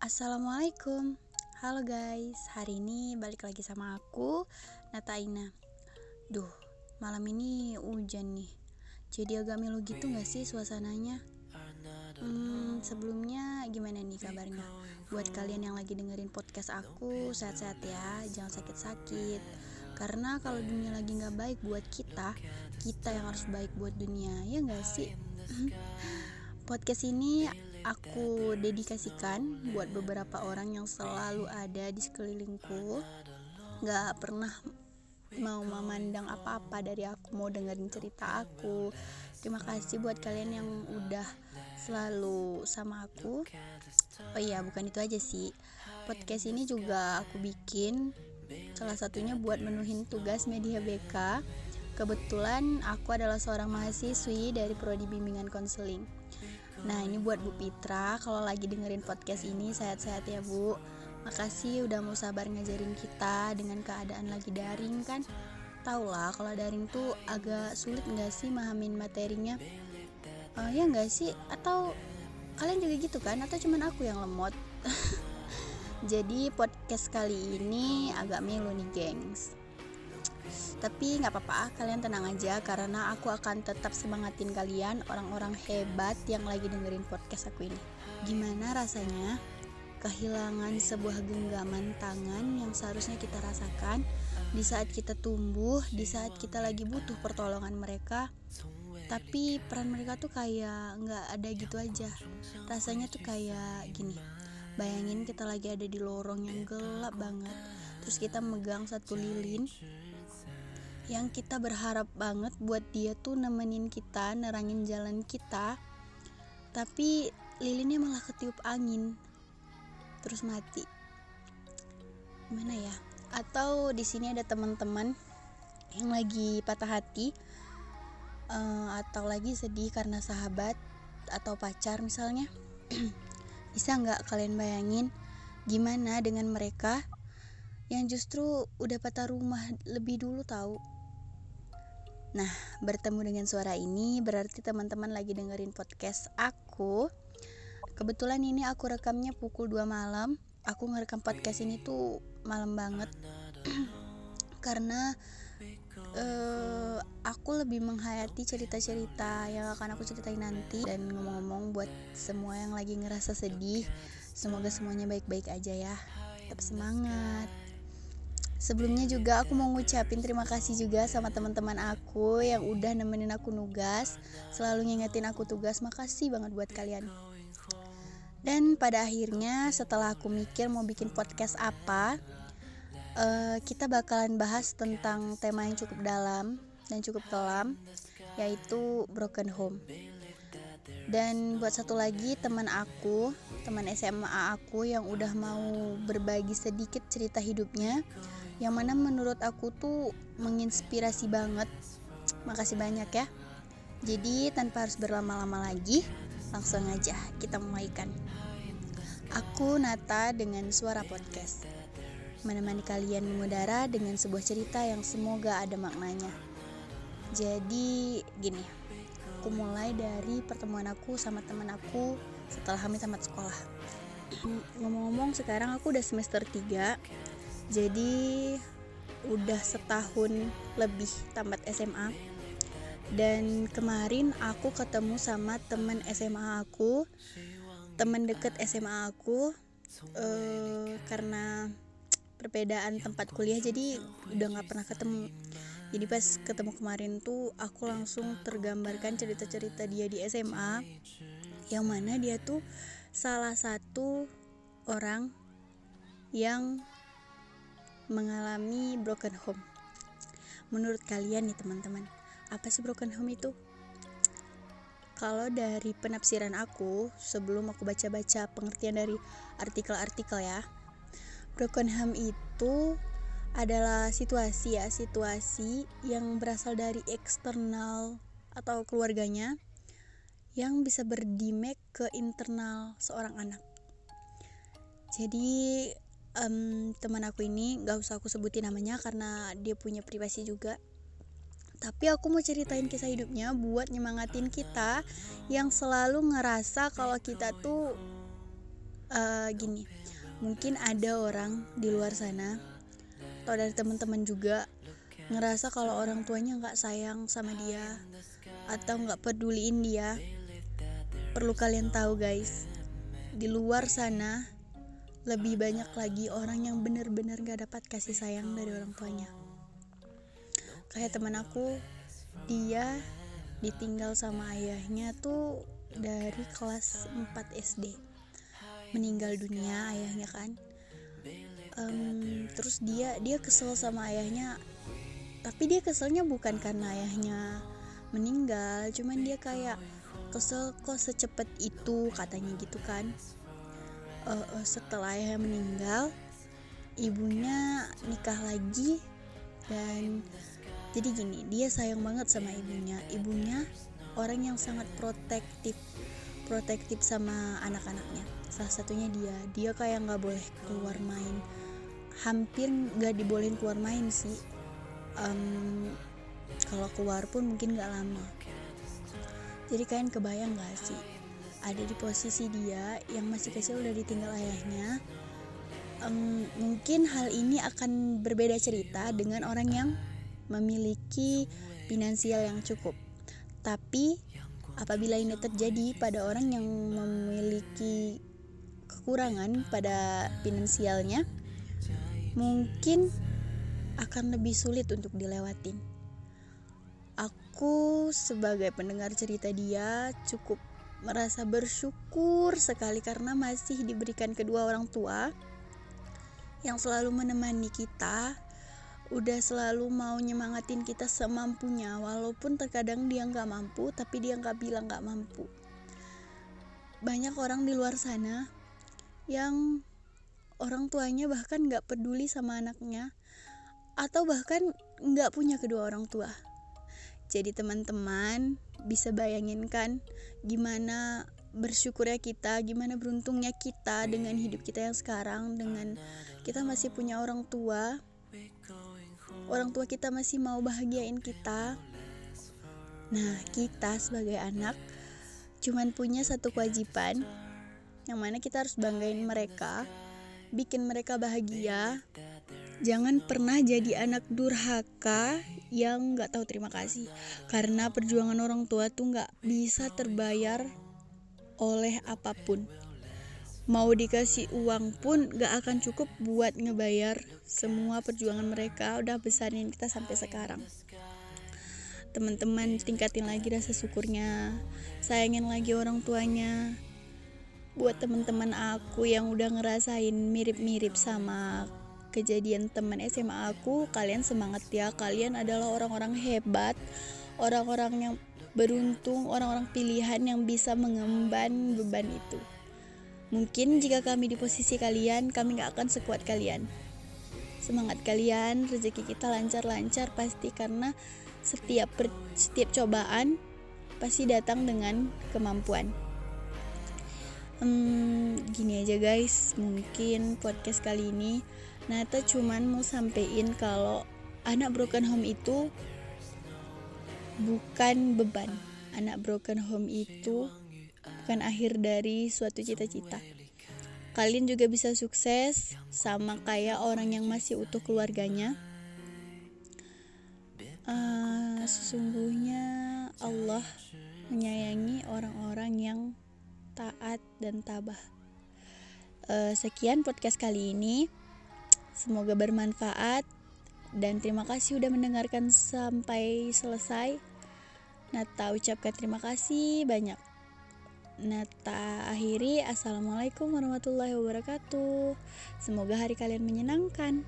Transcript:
Assalamualaikum. Halo guys, hari ini balik lagi sama aku, Nataina. Malam ini hujan nih. Jadi agak melo gitu gak sih suasananya? Sebelumnya gimana nih kabarnya? Buat kalian yang lagi dengerin podcast aku, sehat-sehat ya, jangan sakit-sakit. Karena kalau dunia lagi gak baik buat kita yang harus baik buat dunia, ya gak sih? Podcast ini aku dedikasikan buat beberapa orang yang selalu ada di sekelilingku, gak pernah mau memandang apa-apa dari aku, mau dengerin cerita aku. Terima kasih buat kalian yang udah selalu sama aku. Oh iya, bukan itu aja sih, podcast ini juga aku bikin salah satunya buat menuhin tugas media BK. Kebetulan aku adalah seorang mahasiswi dari Prodi Bimbingan Konseling. Nah, ini buat Bu Pitra, kalau lagi dengerin podcast ini sehat-sehat ya Bu. Makasih udah mau sabar ngajarin kita dengan keadaan lagi daring kan. Tau lah kalau daring tuh agak sulit gak sih mahamin materinya? Ya gak sih? Atau kalian juga gitu kan? Atau cuman aku yang lemot? Jadi podcast kali ini agak melo nih gengs. Tapi gak apa-apa, kalian tenang aja, karena aku akan tetap semangatin kalian, orang-orang hebat yang lagi dengerin podcast aku ini. Gimana rasanya kehilangan sebuah genggaman tangan yang seharusnya kita rasakan di saat kita tumbuh, di saat kita lagi butuh pertolongan mereka, tapi peran mereka tuh kayak gak ada gitu aja. Rasanya tuh kayak gini, bayangin kita lagi ada di lorong yang gelap banget, terus kita megang satu lilin yang kita berharap banget buat dia tuh nemenin kita, nerangin jalan kita, tapi lilinnya malah ketiup angin terus mati. Gimana ya? Atau di sini ada teman-teman yang lagi patah hati, atau lagi sedih karena sahabat atau pacar misalnya. Bisa nggak kalian bayangin gimana dengan mereka yang justru udah patah rumah lebih dulu tahu? Nah, bertemu dengan suara ini berarti teman-teman lagi dengerin podcast aku. Kebetulan ini aku rekamnya pukul 2 malam. Aku ngerekam podcast ini tuh malam banget. Karena aku lebih menghayati cerita-cerita yang akan aku ceritain nanti. Dan ngomong-ngomong buat semua yang lagi ngerasa sedih, semoga semuanya baik-baik aja ya. Tetap semangat. Sebelumnya juga aku mau ngucapin terima kasih juga sama teman-teman aku yang udah nemenin aku nugas, selalu ngingetin aku tugas. Makasih banget buat kalian. Dan pada akhirnya setelah aku mikir mau bikin podcast apa, kita bakalan bahas tentang tema yang cukup dalam dan cukup kelam, yaitu broken home. Dan buat satu lagi teman SMA aku yang udah mau berbagi sedikit cerita hidupnya, yang mana menurut aku tuh menginspirasi banget. Makasih banyak ya. Jadi tanpa harus berlama-lama lagi, langsung aja kita mulaikan. Aku Nata dengan suara podcast, menemani kalian mengudara dengan sebuah cerita yang semoga ada maknanya. Jadi gini, aku mulai dari pertemuan aku sama teman aku setelah kami tamat sekolah. Ngomong-ngomong sekarang aku udah semester 3, jadi udah setahun lebih tamat SMA. Dan kemarin aku ketemu sama teman SMA aku, teman deket SMA aku, karena perbedaan tempat kuliah jadi udah gak pernah ketemu. Jadi pas ketemu kemarin tuh aku langsung tergambarkan cerita-cerita dia di SMA, yang mana dia tuh salah satu orang yang mengalami broken home. Menurut kalian nih teman-teman, apa sih broken home itu? Kalau dari penafsiran aku, sebelum aku baca-baca pengertian dari artikel-artikel ya, broken home itu adalah situasi yang berasal dari eksternal atau keluarganya yang bisa berdimek ke internal seorang anak. Jadi teman aku ini gak usah aku sebutin namanya karena dia punya privasi juga, tapi aku mau ceritain kisah hidupnya buat nyemangatin kita yang selalu ngerasa kalau kita tuh Gini, mungkin ada orang di luar sana atau dari teman-teman juga ngerasa kalau orang tuanya nggak sayang sama dia atau nggak peduliin dia. Perlu kalian tahu guys, di luar sana lebih banyak lagi orang yang benar-benar gak dapat kasih sayang dari orang tuanya. Kayak teman aku, dia ditinggal sama ayahnya tuh dari kelas 4 SD. Meninggal dunia ayahnya kan. Terus dia kesel sama ayahnya, tapi dia keselnya bukan karena ayahnya meninggal, cuman dia kayak kesel kok secepat itu katanya gitu kan. Setelah ayahnya meninggal, ibunya nikah lagi, dan jadi gini, dia sayang banget sama ibunya orang yang sangat protektif sama anak-anaknya. Salah satunya dia kayak nggak boleh keluar main, hampir nggak dibolehin keluar main sih. Kalau keluar pun mungkin nggak lama. Jadi kalian kebayang gak sih, ada di posisi dia yang masih kecil udah ditinggal ayahnya. Mungkin hal ini akan berbeda cerita dengan orang yang memiliki finansial yang cukup. Tapi apabila ini terjadi pada orang yang memiliki kekurangan pada finansialnya, mungkin akan lebih sulit untuk dilewatin. Aku sebagai pendengar cerita dia cukup merasa bersyukur sekali karena masih diberikan kedua orang tua yang selalu menemani kita, udah selalu mau nyemangatin kita semampunya, walaupun terkadang dia gak mampu, tapi dia gak bilang gak mampu. Banyak orang di luar sana yang orang tuanya bahkan gak peduli sama anaknya, atau bahkan gak punya kedua orang tua. Jadi teman-teman bisa bayangin kan gimana bersyukurnya kita, gimana beruntungnya kita dengan hidup kita yang sekarang, dengan kita masih punya orang tua kita masih mau bahagiain kita. Nah, kita sebagai anak cuman punya satu kewajiban, yang mana kita harus banggain mereka, bikin mereka bahagia. Jangan pernah jadi anak durhaka yang gak tahu terima kasih, karena perjuangan orang tua tuh gak bisa terbayar oleh apapun. Mau dikasih uang pun gak akan cukup buat ngebayar semua perjuangan mereka udah besarin kita sampai sekarang. Teman-teman, tingkatin lagi rasa syukurnya, sayangin lagi orang tuanya. Buat teman-teman aku yang udah ngerasain mirip-mirip sama kejadian teman SMA aku, kalian semangat ya. Kalian adalah orang-orang hebat, orang-orang yang beruntung, orang-orang pilihan yang bisa mengemban beban itu. Mungkin jika kami di posisi kalian, kami gak akan sekuat kalian. Semangat kalian, rezeki kita lancar-lancar pasti, karena setiap cobaan pasti datang dengan kemampuan. Gini aja guys, mungkin podcast kali ini Nata cuman mau sampein kalau anak broken home itu bukan beban. Anak broken home itu bukan akhir dari suatu cita-cita. Kalian juga bisa sukses sama kayak orang yang masih utuh keluarganya. Sesungguhnya Allah menyayangi orang-orang yang taat dan tabah. Sekian podcast kali ini. Semoga bermanfaat dan terima kasih udah mendengarkan sampai selesai. Nata ucapkan terima kasih banyak. Nata akhiri, assalamualaikum warahmatullahi wabarakatuh. Semoga hari kalian menyenangkan.